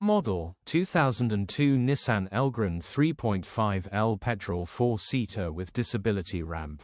Model, 2002 Nissan Elgrand 3.5L petrol 4-seater with disability ramp.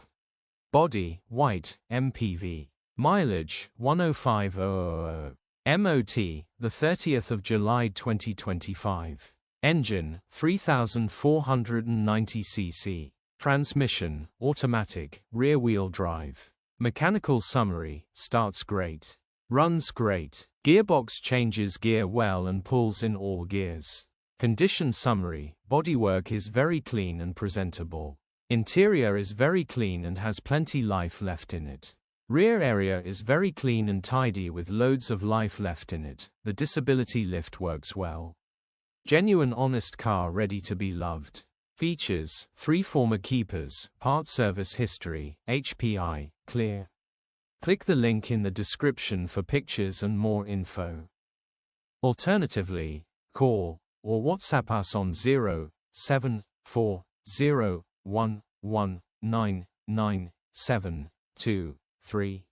Body, white, MPV. Mileage, 105,000. MOT, the 30th of July 2025. Engine, 3,490 cc. Transmission, automatic, rear-wheel drive. Mechanical summary, starts great. Runs great. Gearbox changes gear well and pulls in all gears. Condition summary, bodywork is very clean and presentable. Interior is very clean and has plenty life left in it. Rear area is very clean and tidy with loads of life left in it. The disability lift works well. Genuine honest car ready to be loved. Features, 3 former keepers, part service history, HPI, clear. Click the link in the description for pictures and more info. Alternatively, call or WhatsApp us on 07401199723.